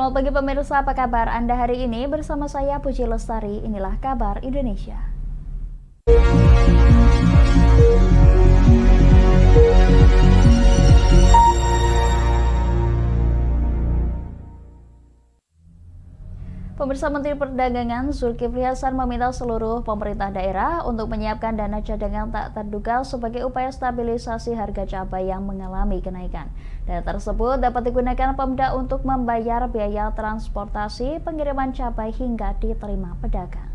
Selamat pagi pemirsa, apa kabar Anda hari ini? Bersama saya Puji Lestari, inilah kabar Indonesia. Pemirsa, Menteri Perdagangan Zulkifli Hasan meminta seluruh pemerintah daerah untuk menyiapkan dana cadangan tak terduga sebagai upaya stabilisasi harga cabai yang mengalami kenaikan. Dana tersebut dapat digunakan Pemda untuk membayar biaya transportasi pengiriman cabai hingga diterima pedagang.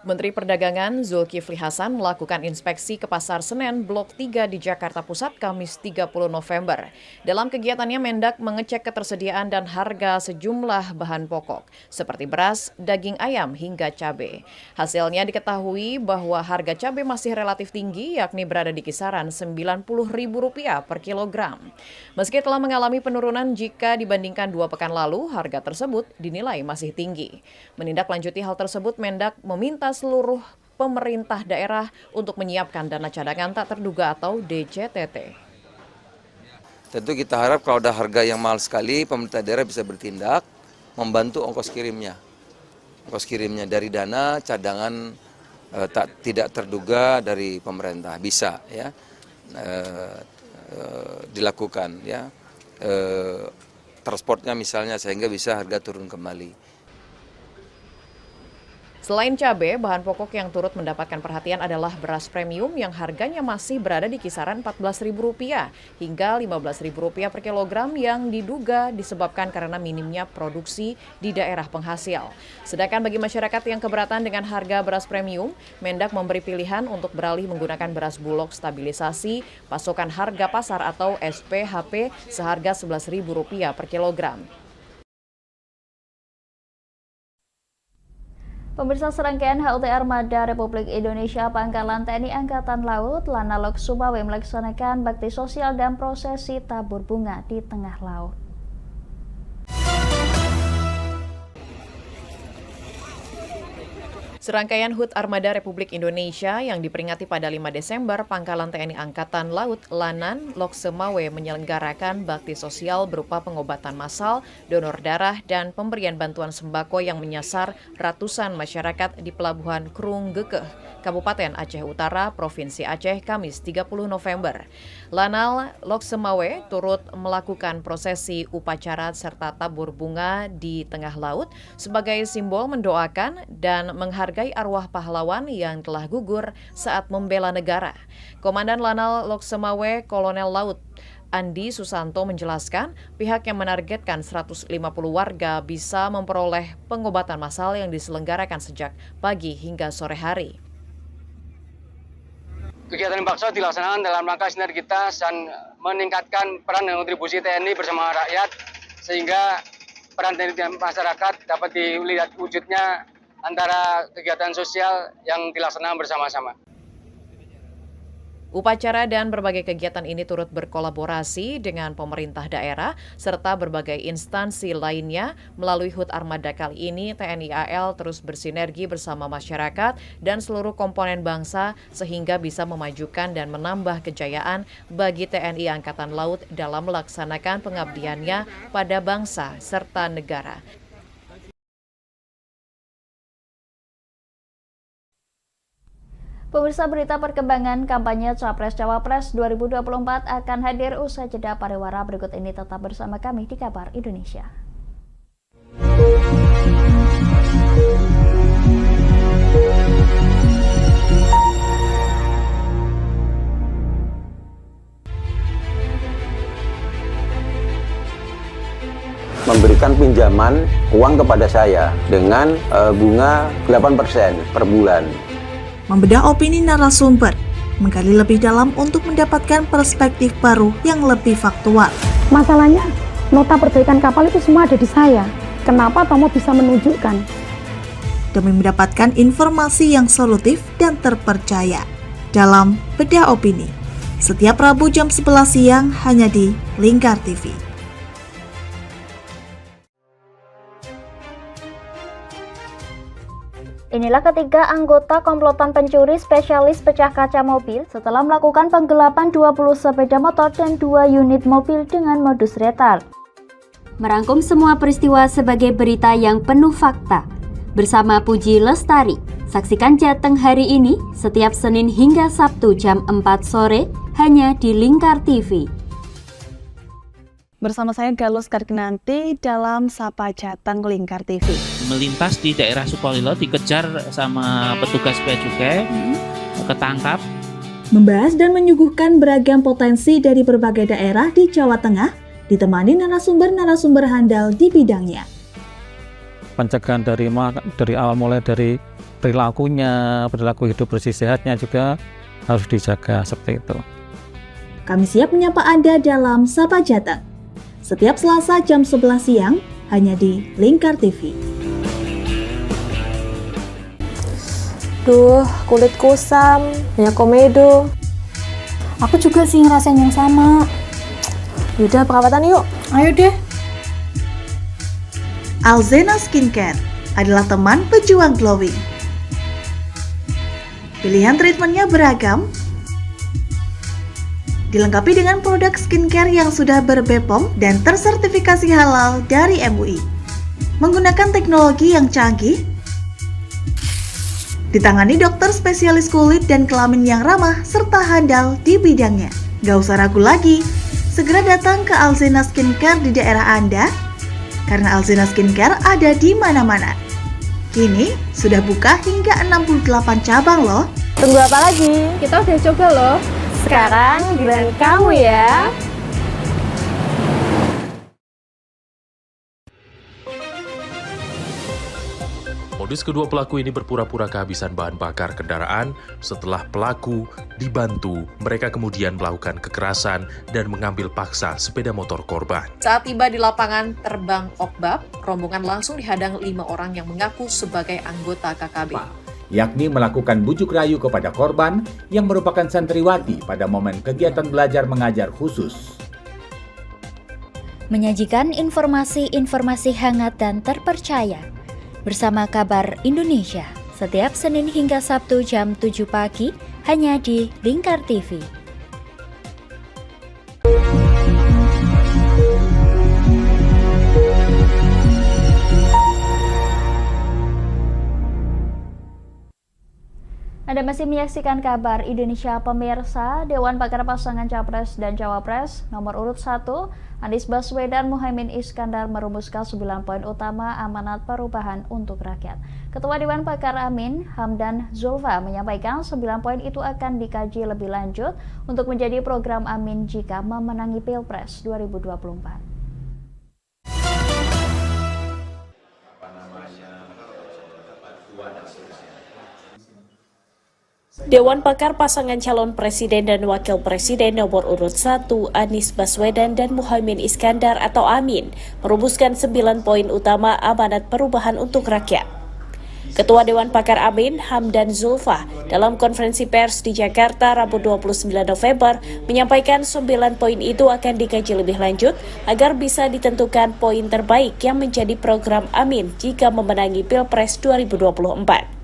Menteri Perdagangan Zulkifli Hasan melakukan inspeksi ke Pasar Senen Blok 3 di Jakarta Pusat Kamis 30 November. Dalam kegiatannya, Mendak mengecek ketersediaan dan harga sejumlah bahan pokok, seperti beras, daging ayam, hingga cabai. Hasilnya diketahui bahwa harga cabai masih relatif tinggi, yakni berada di kisaran Rp90.000 per kilogram. Meski telah mengalami penurunan jika dibandingkan 2 pekan lalu, harga tersebut dinilai masih tinggi. Menindaklanjuti hal tersebut, Mendak meminta seluruh pemerintah daerah untuk menyiapkan dana cadangan tak terduga atau DCTT. Tentu kita harap kalau ada harga yang mahal sekali, pemerintah daerah bisa bertindak, membantu ongkos kirimnya. Ongkos kirimnya dari dana cadangan tidak terduga dari pemerintah, bisa ya dilakukan ya. Transportnya misalnya sehingga bisa harga turun kembali. Selain cabai, bahan pokok yang turut mendapatkan perhatian adalah beras premium yang harganya masih berada di kisaran Rp14.000 hingga Rp15.000 per kilogram yang diduga disebabkan karena minimnya produksi di daerah penghasil. Sedangkan bagi masyarakat yang keberatan dengan harga beras premium, Mendak memberi pilihan untuk beralih menggunakan beras bulog stabilisasi pasokan harga pasar atau SPHP seharga Rp11.000 per kilogram. Pemirsa, serangkaian HUT Armada Republik Indonesia Pangkalan TNI Angkatan Laut Lanal Sumawe melaksanakan bakti sosial dan prosesi tabur bunga di tengah laut. Serangkaian HUT Armada Republik Indonesia yang diperingati pada 5 Desember, Pangkalan TNI Angkatan Laut Lanan Sumawe menyelenggarakan bakti sosial berupa pengobatan massal, donor darah, dan pemberian bantuan sembako yang menyasar ratusan masyarakat di Pelabuhan Krung Gekeh, Kabupaten Aceh Utara, Provinsi Aceh, Kamis 30 November. Lanal Sumawe turut melakukan prosesi upacara serta tabur bunga di tengah laut sebagai simbol mendoakan dan menghargai arwah pahlawan yang telah gugur saat membela negara. Komandan Lanal Sumawe Kolonel Laut Andi Susanto menjelaskan pihaknya menargetkan 150 warga bisa memperoleh pengobatan massal yang diselenggarakan sejak pagi hingga sore hari. Kegiatan bakso dilaksanakan dalam rangka sinergitas dan meningkatkan peran dan kontribusi TNI bersama rakyat, sehingga peran TNI dan masyarakat dapat dilihat wujudnya antara kegiatan sosial yang dilaksanakan bersama-sama. Upacara dan berbagai kegiatan ini turut berkolaborasi dengan pemerintah daerah serta berbagai instansi lainnya. Melalui HUT Armada kali ini, TNI AL terus bersinergi bersama masyarakat dan seluruh komponen bangsa sehingga bisa memajukan dan menambah kejayaan bagi TNI Angkatan Laut dalam melaksanakan pengabdiannya pada bangsa serta negara. Pemirsa, berita perkembangan kampanye Capres-Cawapres 2024 akan hadir usai jeda pariwara berikut ini. Tetap bersama kami di Kabar Indonesia. Memberikan pinjaman uang kepada saya dengan bunga 8% per bulan. Membedah opini narasumber, menggali lebih dalam untuk mendapatkan perspektif baru yang lebih faktual. Masalahnya, nota perbaikan kapal itu semua ada di saya. Kenapa Tomo bisa menunjukkan? Demi mendapatkan informasi yang solutif dan terpercaya. Dalam Bedah Opini, setiap Rabu jam 11 siang hanya di Lingkar TV. Inilah ketiga anggota komplotan pencuri spesialis pecah kaca mobil setelah melakukan penggelapan 20 sepeda motor dan 2 unit mobil dengan modus retard. Merangkum semua peristiwa sebagai berita yang penuh fakta. Bersama Puji Lestari, saksikan Jateng hari ini setiap Senin hingga Sabtu jam 4 sore hanya di Lingkar TV. Bersama saya Galus Karginanti dalam Sapa Jateng Lingkar TV. Melintas di daerah Sukolilo dikejar sama petugas bea cukai, ketangkap. Membahas dan menyuguhkan beragam potensi dari berbagai daerah di Jawa Tengah, ditemani narasumber-narasumber handal di bidangnya. Pencegahan dari awal mulai dari perilakunya, perilaku hidup bersih sehatnya juga harus dijaga seperti itu. Kami siap menyapa Anda dalam Sapa Jateng. Setiap Selasa jam 11 siang, hanya di Lingkar TV. Duh, kulit kusam, banyak komedo. Aku juga sih ngerasain yang sama. Yaudah, perawatan yuk. Ayo deh. Alzena Skincare adalah teman pejuang glowing. Pilihan treatmentnya beragam, dilengkapi dengan produk skincare yang sudah ber-BPOM dan tersertifikasi halal dari MUI. Menggunakan teknologi yang canggih, ditangani dokter spesialis kulit dan kelamin yang ramah serta handal di bidangnya. Gak usah ragu lagi, segera datang ke Alzena Skincare di daerah Anda, karena Alzena Skincare ada di mana-mana. Kini sudah buka hingga 68 cabang loh. Tunggu apa lagi? Kita udah coba loh. Sekarang giliran kamu ya. Modus kedua pelaku ini berpura-pura kehabisan bahan bakar kendaraan. Setelah pelaku dibantu, mereka kemudian melakukan kekerasan dan mengambil paksa sepeda motor korban. Saat tiba di lapangan terbang Okbab, rombongan langsung dihadang 5 orang yang mengaku sebagai anggota KKB. Yakni melakukan bujuk rayu kepada korban yang merupakan santriwati pada momen kegiatan belajar mengajar khusus. Menyajikan informasi-informasi hangat dan terpercaya bersama Kabar Indonesia setiap Senin hingga Sabtu jam 7 pagi hanya di Lingkar TV. Anda masih menyaksikan Kabar Indonesia pemirsa. Dewan Pakar Pasangan Capres dan Cawapres nomor urut 1, Anies Baswedan Muhaimin Iskandar merumuskan 9 poin utama amanat perubahan untuk rakyat. Ketua Dewan Pakar Amin, Hamdan Zulfa menyampaikan 9 poin itu akan dikaji lebih lanjut untuk menjadi program Amin jika memenangi Pilpres 2024. Dewan Pakar Pasangan Calon Presiden dan Wakil Presiden nomor urut 1 Anies Baswedan dan Muhaimin Iskandar atau Amin merumuskan 9 poin utama amanat perubahan untuk rakyat. Ketua Dewan Pakar Amin, Hamdan Zulfa, dalam konferensi pers di Jakarta Rabu 29 November menyampaikan 9 poin itu akan dikaji lebih lanjut agar bisa ditentukan poin terbaik yang menjadi program Amin jika memenangi Pilpres 2024.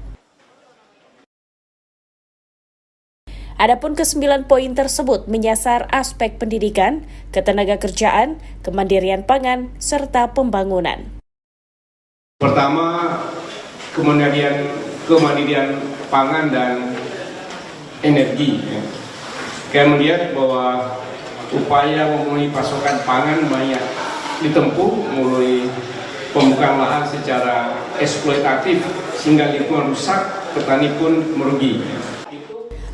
Adapun ke-9 poin tersebut menyasar aspek pendidikan, ketenagakerjaan, kemandirian pangan, serta pembangunan. Pertama, kemandirian pangan dan energi. Kami melihat bahwa upaya memenuhi pasokan pangan banyak ditempuh mulai pembukaan lahan secara eksploitatif sehingga lingkungan rusak, petani pun merugi.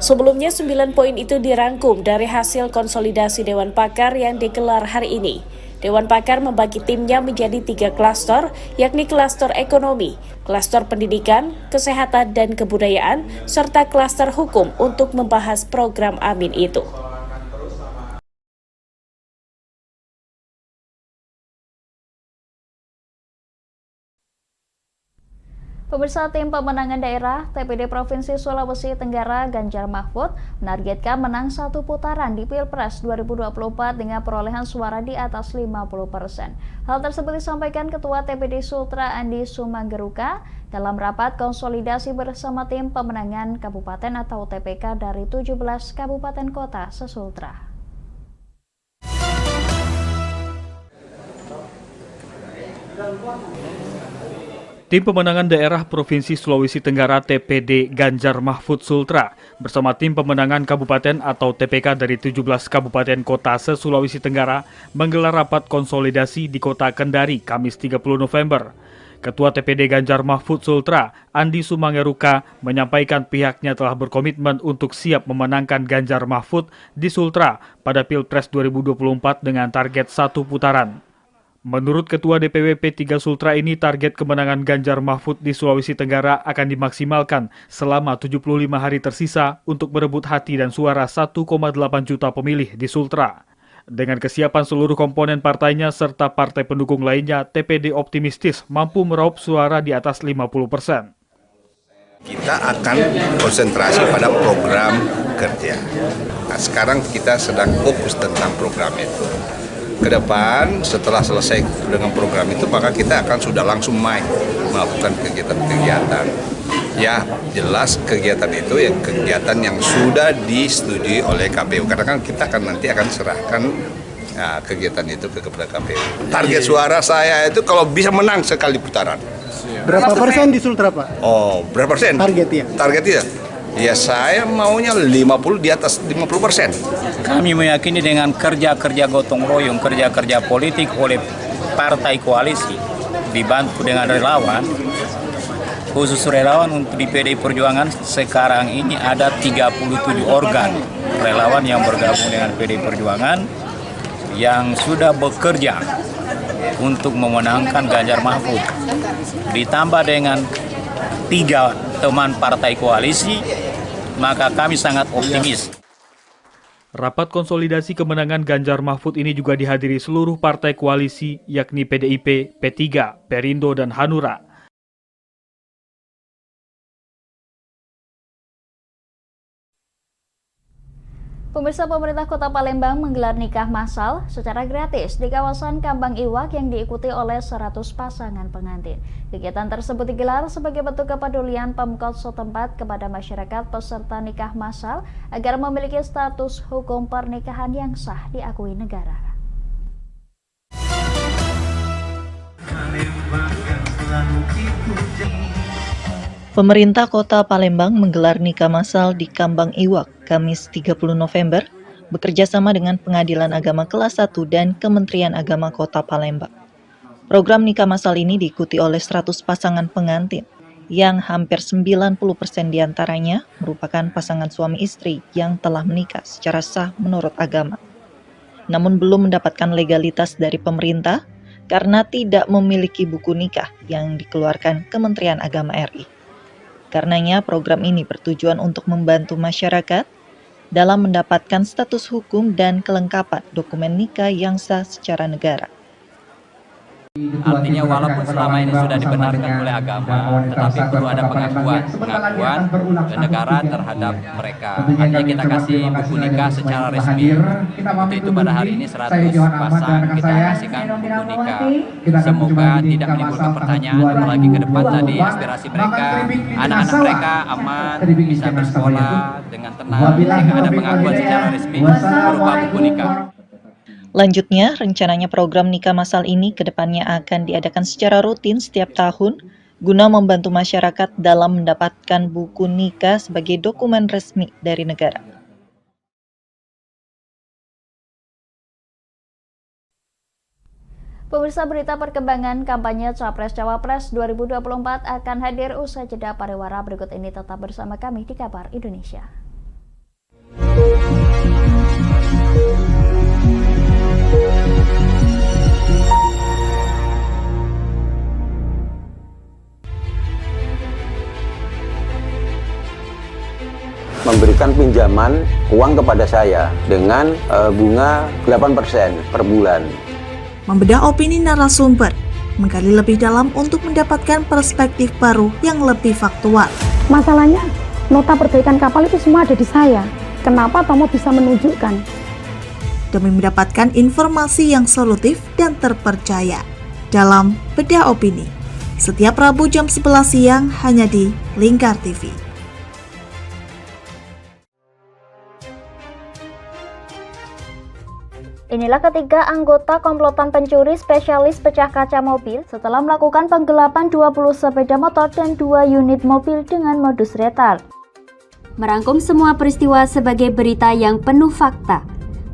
Sebelumnya 9 poin itu dirangkum dari hasil konsolidasi Dewan Pakar yang digelar hari ini. Dewan Pakar membagi timnya menjadi 3 klaster, yakni klaster ekonomi, klaster pendidikan, kesehatan dan kebudayaan, serta klaster hukum untuk membahas program Amin itu. Pemirsa, tim pemenangan daerah TPD Provinsi Sulawesi Tenggara Ganjar Mahfud menargetkan menang satu putaran di Pilpres 2024 dengan perolehan suara di atas 50%. Hal tersebut disampaikan Ketua TPD Sultra Andi Sumanggeruka dalam rapat konsolidasi bersama tim pemenangan kabupaten atau TPK dari 17 kabupaten kota se-Sultra. Tim pemenangan daerah Provinsi Sulawesi Tenggara TPD Ganjar Mahfud Sultra bersama tim pemenangan kabupaten atau TPK dari 17 kabupaten kota se-Sulawesi Tenggara menggelar rapat konsolidasi di Kota Kendari Kamis 30 November. Ketua TPD Ganjar Mahfud Sultra, Andi Sumanggeruka, menyampaikan pihaknya telah berkomitmen untuk siap memenangkan Ganjar Mahfud di Sultra pada Pilpres 2024 dengan target satu putaran. Menurut Ketua DPW P3 Sultra ini, target kemenangan Ganjar Mahfud di Sulawesi Tenggara akan dimaksimalkan selama 75 hari tersisa untuk merebut hati dan suara 1,8 juta pemilih di Sultra. Dengan kesiapan seluruh komponen partainya serta partai pendukung lainnya, TPD optimistis mampu meraup suara di atas 50%. Kita akan konsentrasi pada program kerja. Nah, sekarang kita sedang fokus tentang program itu. Ke depan setelah selesai dengan program itu maka kita akan sudah langsung melakukan kegiatan-kegiatan. Ya jelas kegiatan itu yang kegiatan yang sudah disetujui oleh KPU karena kan kita nanti akan serahkan kegiatan itu kepada KPU. Target suara saya itu kalau bisa menang sekali putaran. Berapa persen di Sultra, Pak? Oh, berapa persen? Targetnya? Targetnya? Ya saya maunya 50 di atas 50%. Kami meyakini dengan kerja-kerja gotong royong, kerja-kerja politik oleh partai koalisi, dibantu dengan relawan, khusus relawan untuk di PDI Perjuangan sekarang ini ada 37 organ relawan yang bergabung dengan PDI Perjuangan yang sudah bekerja untuk memenangkan Ganjar Mahfud. Ditambah dengan 3 teman partai koalisi, maka kami sangat optimis. Rapat konsolidasi kemenangan Ganjar Mahfud ini juga dihadiri seluruh partai koalisi yakni PDIP, P3, Perindo, dan Hanura. Pemirsa, pemerintah Kota Palembang menggelar nikah massal secara gratis di kawasan Kambang Iwak yang diikuti oleh 100 pasangan pengantin. Kegiatan tersebut digelar sebagai bentuk kepedulian Pemkot setempat kepada masyarakat peserta nikah massal agar memiliki status hukum pernikahan yang sah diakui negara. Pemerintah Kota Palembang menggelar nikah massal di Kambang Iwak, Kamis 30 November, bekerjasama dengan Pengadilan Agama Kelas 1 dan Kementerian Agama Kota Palembang. Program nikah massal ini diikuti oleh 100 pasangan pengantin, yang hampir 90% diantaranya merupakan pasangan suami istri yang telah menikah secara sah menurut agama. Namun belum mendapatkan legalitas dari pemerintah karena tidak memiliki buku nikah yang dikeluarkan Kementerian Agama RI. Karenanya program ini bertujuan untuk membantu masyarakat dalam mendapatkan status hukum dan kelengkapan dokumen nikah yang sah secara negara. Artinya walaupun selama ini sudah dibenarkan oleh agama, tetapi perlu ada pengakuan negara terhadap mereka. Artinya kita kasih buku nikah secara resmi. Untuk itu pada hari ini 100 pasang kita kasihkan buku nikah. Semoga tidak menimbulkan pertanyaan apalagi ke depan tadi aspirasi mereka, anak-anak mereka aman, bisa bersekolah dengan tenang, sehingga ada pengakuan secara resmi berupa buku nikah. Lanjutnya, rencananya program nikah massal ini kedepannya akan diadakan secara rutin setiap tahun guna membantu masyarakat dalam mendapatkan buku nikah sebagai dokumen resmi dari negara. Pemirsa, berita perkembangan kampanye Capres-Cawapres 2024 akan hadir usai jeda pariwara berikut ini. Tetap bersama kami di Kabar Indonesia. Memberikan pinjaman uang kepada saya dengan bunga 8% per bulan. Membedah opini narasumber, menggali lebih dalam untuk mendapatkan perspektif baru yang lebih faktual. Masalahnya, nota perbaikan kapal itu semua ada di saya. Kenapa Tomo bisa menunjukkan? Demi mendapatkan informasi yang solutif dan terpercaya dalam Bedah Opini. Setiap Rabu jam 11 siang hanya di Lingkar TV. Inilah ketiga anggota komplotan pencuri spesialis pecah kaca mobil setelah melakukan penggelapan 20 sepeda motor dan 2 unit mobil dengan modus retal. Merangkum semua peristiwa sebagai berita yang penuh fakta.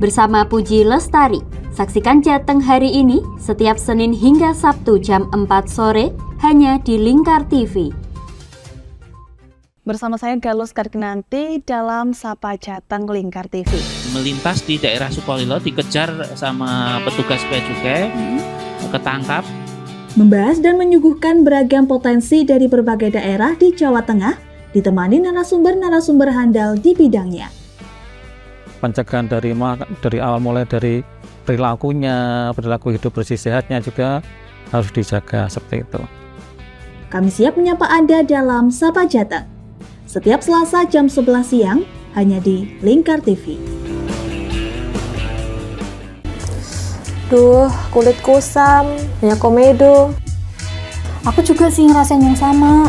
Bersama Puji Lestari, saksikan Jateng hari ini setiap Senin hingga Sabtu jam 4 sore hanya di Lingkar TV. Bersama saya Galus Karginanti dalam Sapa Jateng Lingkar TV. Melintas di daerah Sukolilo dikejar sama petugas bea cukai, ketangkap. Membahas dan menyuguhkan beragam potensi dari berbagai daerah di Jawa Tengah, ditemani narasumber-narasumber handal di bidangnya. Pencegahan dari awal mulai dari perilakunya, perilaku hidup bersih sehatnya juga harus dijaga seperti itu. Kami siap menyapa Anda dalam Sapa Jateng. Setiap Selasa jam 11 siang hanya di Lingkar TV. Duh, kulit kusam, banyak komedo. Aku juga sih ngerasain yang sama.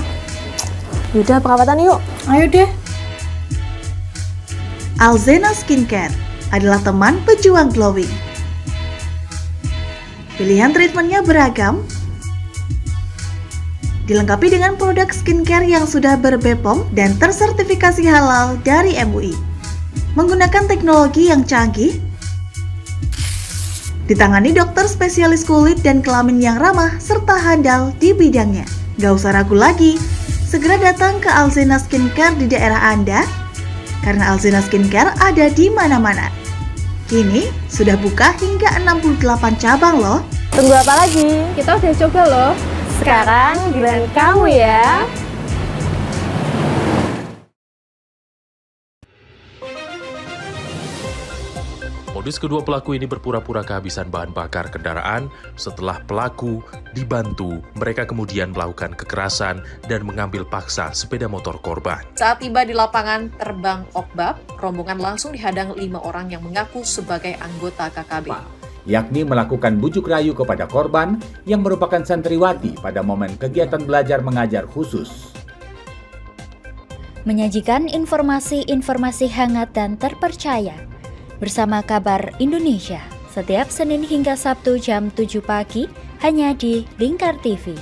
Yaudah, perawatan yuk. Ayo deh. Alzena Skincare adalah teman pejuang glowing. Pilihan treatmentnya beragam, dilengkapi dengan produk skincare yang sudah ber-BPOM dan tersertifikasi halal dari MUI. Menggunakan teknologi yang canggih, ditangani dokter spesialis kulit dan kelamin yang ramah serta handal di bidangnya. Gak usah ragu lagi, segera datang ke Alzena Skincare di daerah Anda, karena Alzena Skincare ada di mana-mana. Kini sudah buka hingga 68 cabang loh. Tunggu apa lagi? Kita udah coba loh. Sekarang giliran kamu ya. Modus kedua pelaku ini berpura-pura kehabisan bahan bakar kendaraan. Setelah pelaku dibantu, mereka kemudian melakukan kekerasan dan mengambil paksa sepeda motor korban. Saat tiba di lapangan terbang Okbab, rombongan langsung dihadang 5 orang yang mengaku sebagai anggota KKB. Yakni melakukan bujuk rayu kepada korban yang merupakan santriwati pada momen kegiatan belajar mengajar khusus. Menyajikan informasi-informasi hangat dan terpercaya bersama Kabar Indonesia setiap Senin hingga Sabtu jam 7 pagi hanya di Lingkar TV.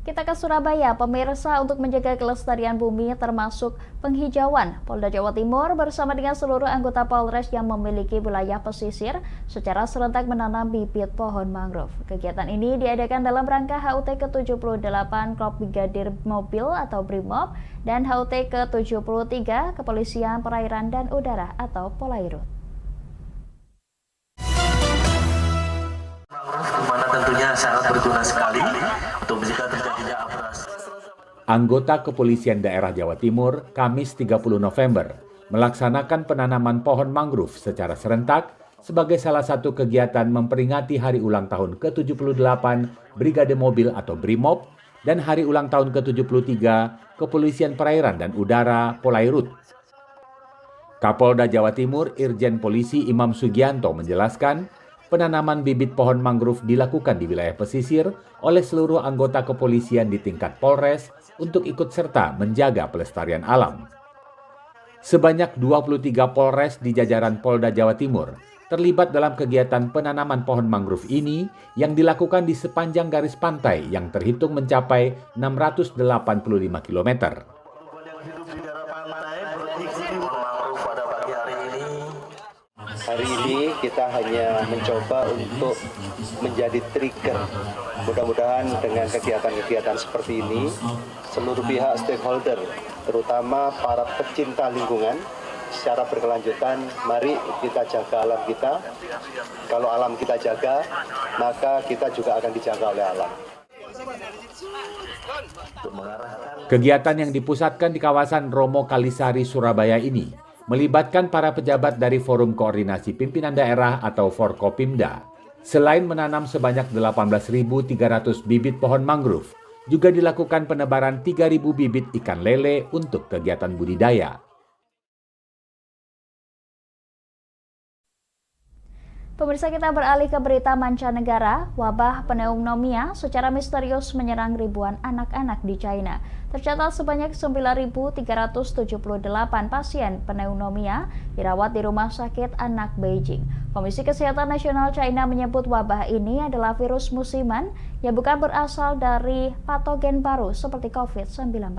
Kita ke Surabaya, pemirsa, untuk menjaga kelestarian bumi termasuk penghijauan. Polda Jawa Timur bersama dengan seluruh anggota Polres yang memiliki wilayah pesisir secara serentak menanam bibit pohon mangrove. Kegiatan ini diadakan dalam rangka HUT ke-78 Korps Brigadir Mobil atau BRIMOB dan HUT ke-73 Kepolisian Perairan dan Udara atau Polairut. Dimana tentunya sangat berguna sekali untuk mencegah terjadinya abrasi. Anggota Kepolisian Daerah Jawa Timur, Kamis 30 November, melaksanakan penanaman pohon mangrove secara serentak sebagai salah satu kegiatan memperingati hari ulang tahun ke-78 Brigade Mobil atau BRIMOB dan hari ulang tahun ke-73 Kepolisian Perairan dan Udara Polairut. Kapolda Jawa Timur Irjen Polisi Imam Sugianto menjelaskan, penanaman bibit pohon mangrove dilakukan di wilayah pesisir oleh seluruh anggota kepolisian di tingkat Polres untuk ikut serta menjaga pelestarian alam. Sebanyak 23 Polres di jajaran Polda Jawa Timur terlibat dalam kegiatan penanaman pohon mangrove ini yang dilakukan di sepanjang garis pantai yang terhitung mencapai 685 km. Hari ini kita hanya mencoba untuk menjadi trigger. Mudah-mudahan dengan kegiatan-kegiatan seperti ini, seluruh pihak stakeholder, terutama para pecinta lingkungan, secara berkelanjutan, mari kita jaga alam kita. Kalau alam kita jaga, maka kita juga akan dijaga oleh alam. Kegiatan yang dipusatkan di kawasan Romo Kalisari, Surabaya ini melibatkan para pejabat dari Forum Koordinasi Pimpinan Daerah atau Forkopimda. Selain menanam sebanyak 18.300 bibit pohon mangrove, juga dilakukan penebaran 3.000 bibit ikan lele untuk kegiatan budidaya. Pemirsa, kita beralih ke berita mancanegara. Wabah pneumonia secara misterius menyerang ribuan anak-anak di China. Tercatat sebanyak 9.378 pasien pneumonia dirawat di Rumah Sakit Anak Beijing. Komisi Kesehatan Nasional China menyebut wabah ini adalah virus musiman yang bukan berasal dari patogen baru seperti COVID-19.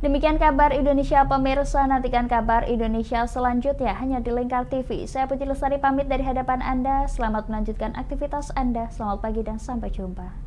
Demikian kabar Indonesia pemirsa, nantikan kabar Indonesia selanjutnya hanya di Lingkar TV. Saya Puji Lestari pamit dari hadapan Anda, selamat melanjutkan aktivitas Anda, selamat pagi dan sampai jumpa.